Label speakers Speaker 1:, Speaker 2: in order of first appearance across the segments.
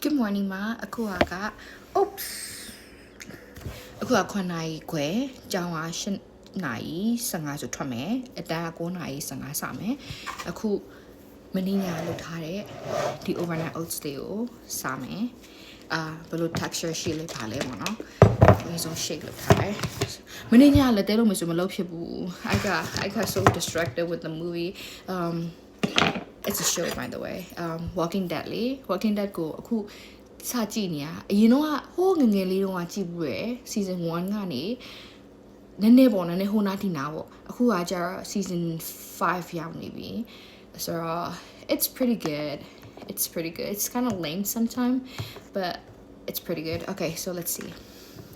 Speaker 1: Good morning မှာအခုက oops အခုက9နာရီခွဲကျောင်းက10နာရီ15ဆိုထွက်မယ်အတန်းက9နာရီ15စမယ်အခုမင်းညာလုပ်ထားတဲ့ဒီ overnight oats တွေကိုစားမယ်ဘယ်လို texture ရှိလဲပါလဲပေါ့နော်ဒီဆို shake လုပ်ထားတယ်မင်းညာလက်တဲလို့မဆိုမလုပ်ဖြစ်ဘူး I got so distracted with the movie it's a show by the way Walking Dead လေ Walking Dead ကိုအခုစကြည့်နေရအရင်တော့ဟိုးငငယ်လေးတော့ကြည့်ဘူးရယ် season 1ကနေနည်းနည်းပေါ့နည်းနည်းဟိုနားဒီနာပေါ့အခုကကျတော့ season 5ရောက်နေပြီ so it's pretty good it's kind of lame sometimes but it's pretty good okay so let's see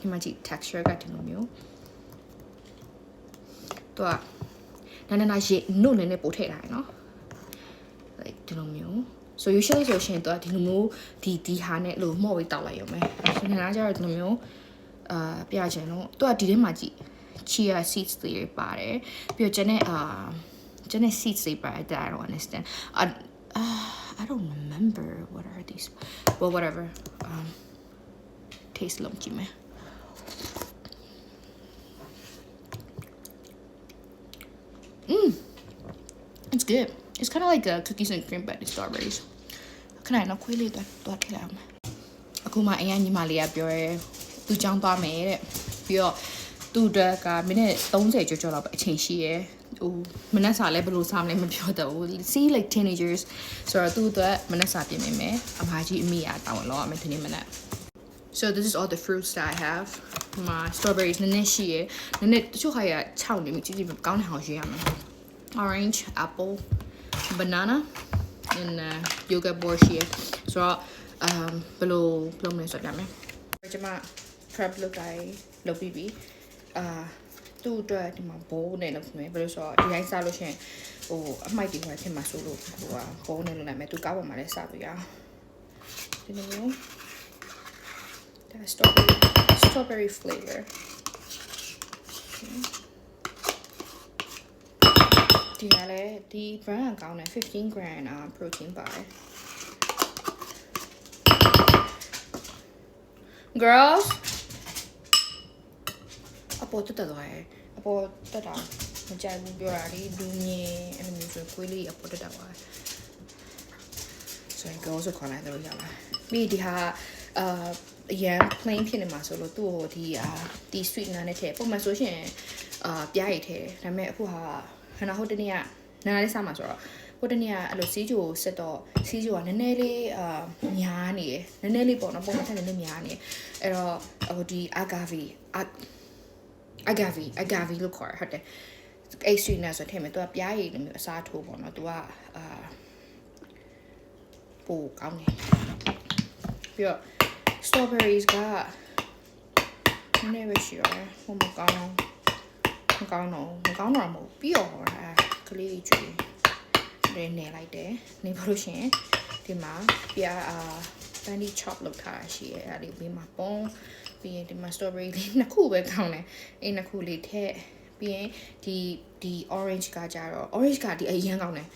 Speaker 1: ဒီမှာကြည့် texture ကဒီလိုမျိုးတော့နာရေနို့နည်းနည်းပို့ထည့်ထားရနော် like ဒီလိုမျိုးso usually ဆိုရှင်တော့ဒီလိုမျိုးဒီဟာနဲ့လို့မော့ဝေးတောက်လိုက်ရုံပဲဆိုရင်လည်းကျတော့ဒီလိုမျိုးပြချင်တော့သူကဒီထဲမှာကြည့် chia seeds တွေပါတယ်ပြီးတော့ကျန်တဲ့ seeds တွေပါတယ် that I don't understand I don't remember what are these well whatever taste လုံးကြည့်မယ်it's good it's kind of like cookies and cream but it's strawberries ခဏနော်ခွေးလေးတော့ထည့်လိုက်အောင်အခုမှအရင်ညီမလေးကပြောရဲသူကြောင်းသွားမယ်တဲ့ပြီးတော့သူ့အတွက်ကမိနစ်30ကျော်လောက်ပဲအချိန်ရှိရဲဟိုမနက်စာလည်းဘယ်လိုစားမလဲမပြောတော့ဘူး see like teenagers ဆိုတော့သူ့အတွက်မနက်စာပြင်မိမယ်အမကြီးအမိရတောင်းလောက်အောင်ဒီနေ့မနက် so this is all the fruits that I have my strawberries နည်းနည်းရှိရဲနည်းနည်းတချို့ခါရ6နေပြီကြည့်ကောင်းတဲ့ဟောင်းရှိရမယ် orange apple banana and yogurt board ရှိရဲဆိုတော့ဘယ်လိုမလဲဆိုပြမယ်ကျွန်မ prep လုပ်ပြီးပြီသူ့အတွက်ဒီမှာ bowl နဲ့လုပ်မယ်ဘယ်လိုဆိုတော့ဒီတိုင်းစားလို့ရှိရင်ဟိုအမိုက်တွေဖြစ်မှာဆိုလို့ဟိုက bowl နဲ့လုပ်လိုက်မယ်သူကောက်ပေါ်မှာလည်းစားပြီးရဒီလိုမျိုးဒါ strawberry flavor ဒီကလည်းဒီ brand ကောင်းတယ်15 gram protein ပါတယ် girls အပေါ်တက်တော့ရအပေါ်တက်တာမကြိုက်ဘူးပြောတာလေလူငယ်အဲ့လိုမျိုးဆိုခွေးလေးအပေါ်တက်တာပါဆိုရင် girls ကိုခေါ်လိုက်တော့ရပါပြီးဒီဟာအရန် plain ဖြစ်နေမှာဆိုလို့သူ့ဟိုဒီ sweet နားနဲ့ထည့်ပုံမှန်ဆိုရှင်ပြားရည်ထည့်ဒါပေမဲ့အခုဟာခဏဟိုတနေ့ကနားလေးစားမှာဆိုတော့ဟိုတနေ့ကအဲ့လိုစီးချိုကိုစစ်တော့စီးချိုကနည်းနည်းလေးများနေရယ်နည်းနည်းလေးပေါ့နော်ပုံမှန်ထက်နည်းနည်းများနေအဲ့တော့ဟိုဒီ agave လို့ခေါ်ရဟုတ်တယ်အဲ့ sweet နာဆိုထည့်မယ်သူကပြားရည်လိုမျိုးအစားထိုးပေါ့နော်သူကပိုကောင်းတယ်ပြီးတော့ strawberries ကနည်းနည်းပဲရှိရတယ်ဟိုမကောင်းတော့မဟုတ်ပြီးတော့ကလေးကျွေးနေလိုက်တယ်နေပါလို့ရှင်ဒီမှာပြcandy chop လုပ်ထားတာရှိရဲအဲ့ဒီဘေးမှာပုံပြီးရင်ဒီမှာ strawberry လေးနှစ်ခုပဲကောင်းတယ်အဲ့နှစ်ခုလေးထည့်ပြီးရင်ဒီ orange ကကြတော့ orange ကဒီအရန်ကောင်းတယ်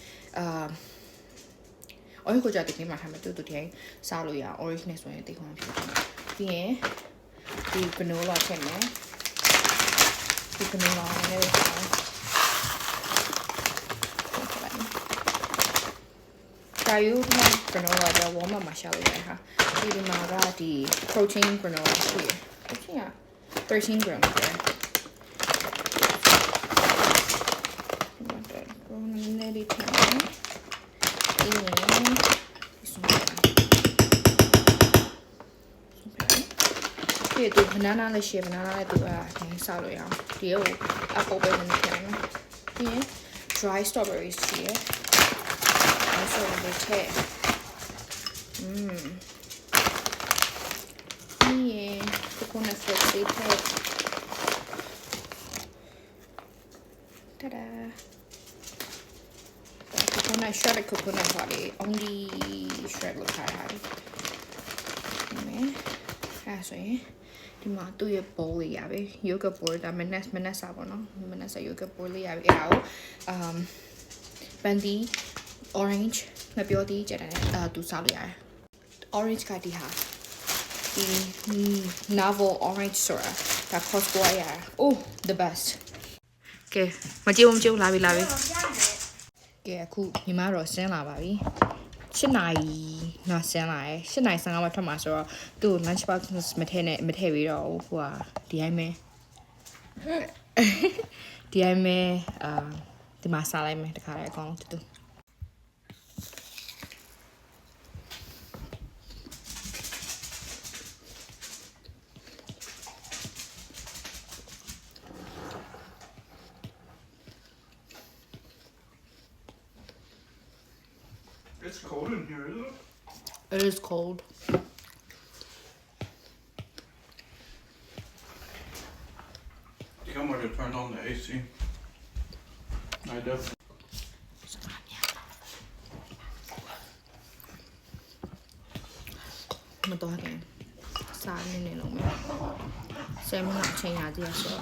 Speaker 1: orange ကိုကြတဲ့ဒီမှာထားမယ်တူတိုင်းစားလို့ရ orange နဲ့ဆိုရင်တိတ်ကောင်းဖြစ်တယ်ပြီးရင်ဒီ granola ထည့်မယ်ဒီ granola နဲ့ဒါယူမှာ granola တော့ warm up မှာရှာလို့ရတယ်ဟာဒီမှာကဒီ protein granola ရှိတယ် protein က13 gram ပဲနည်းလေးထည့်မယ်ဒီသူ banana လည်းရှိ banana လည်းသူကစားလို့ရအောင်ဒီကို apple ပဲနည်းနည်းထည့်မယ်ပြီးရင် dry strawberries ရှိရဆိုတော့ဒီထည့်coconut flakes လေးထည့်ta-da shredded coconut ပါလေ only shred လုပ်ထားတာလေအဲ့ဆိုရင်ဒီမှာသူ့ရဲ့ bowl လေးရပြီ yogurt bowl ဒါမနက်စားပေါ့နော်မနက်စား yogurt bowl လေးရပြီအဲ့ဒါကိုpandi orange ငါပြောသေးကြတယ်သူစားလို့ရတယ် orange ကဒီဟာဒီ novel orange ဆိုတာဒါ Costco ရရ oh the best ကဲမကြည့်ဘူးလာပြီကဲအခုညီမတော့ဆင်းလာပါပြီ7နာရီနော်ဆင်းလာတယ်7နာရီ15မှာထွက်မှာဆိုတော့သူ့ lunch box မထည့်ပြီးတော့ဟိုဟာဒီတိုင်းပဲဒီမှာစားလိုက်မယ်တခါတည်းအကောင်လုံးတူ
Speaker 2: It's cold in here, isn't it?
Speaker 1: It is cold.
Speaker 2: Tell me to turn on the AC. I definitely.
Speaker 1: မတော်ခင်စားနေလုံးမယ်10မိနစ်အချိန်ရသေးရဆို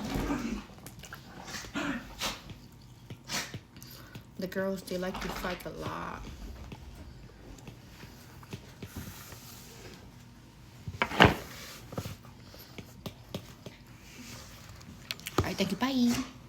Speaker 1: The girls they like to fight a lot. Alright, thank you, bye.